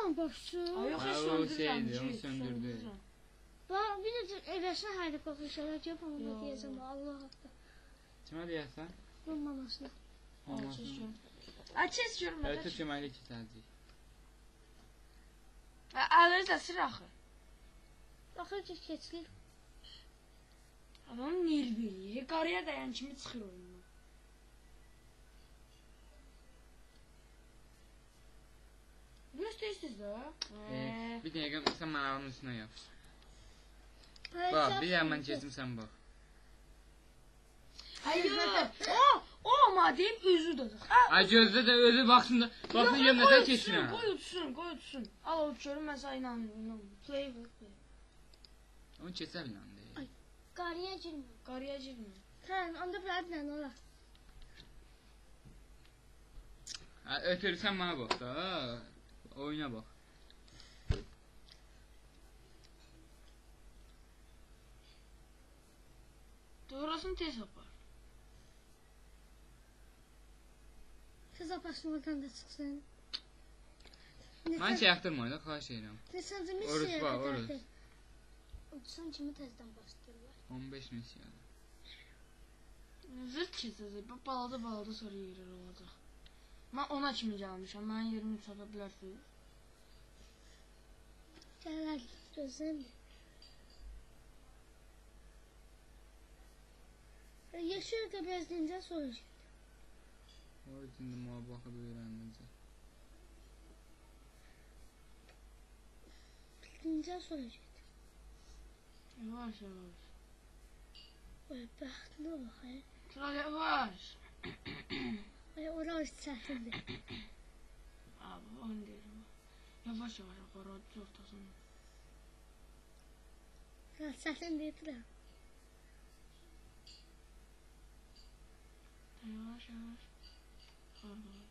mı başçı? Ay yox, Ha, heç o söndürürəm şeydi, ki. onu söndürdü. Ben bir de evresine haydi kokuşalar yapamam da diyeceğim Allah hakkı. Kimə deyəsən? Bunun mamasına. Olmasın. Açız görmə. Evet, Türkçe maili keçəcəyik. Əvvəl də sır axı. Bakır ki keçli. Adam nervi, qarıya dayan kimi çıxır oyundan. Bunu istəyirsiniz də? Bir dəqiqə sən mənavın üstünə yap. Bax, bir dəqiqə mən keçim sən bax. Hayır. O ama deyib özü də. Ay gözlə də özü baxsın da, baxsın yem nəsə keçsin. Qoy utsun. Al o görüm mən sənə inanmıyorum. Play. Onu keçə bilən deyil. Ay. Qarıya girmir. Qarıya girmir. Hə, onda bələdlə olar. Ötür sən mənə bax da. Oyuna bax. Doğrasını tez yapar. Siz apasını oradan da çıxsın. Mən şey yaxdırma da, xahiş edirəm. Neçənci Oruz misiya var, oruz. Uçsan kimi təzdən başlayırlar. 15 misiyadır. Zırt keçəcək. Bu balada sonra yerir olacaq. Mən ona kimi gəlmişəm. Mənim yerimi çata bilərsiniz. Gələr, gözləmir. Yaşıyor da bezdiğince soracak. O yüzden de muhabbakı öğrenmeyecek. Bildiğince soracak. Yavaş. Vay bəxtinə bax, hə. Sıra yavaş. Vay orası çətindir. Abi onu deyirəm. Yavaş apar, ortasını. Orası çətin deyirəm. Yavaş. Pardon.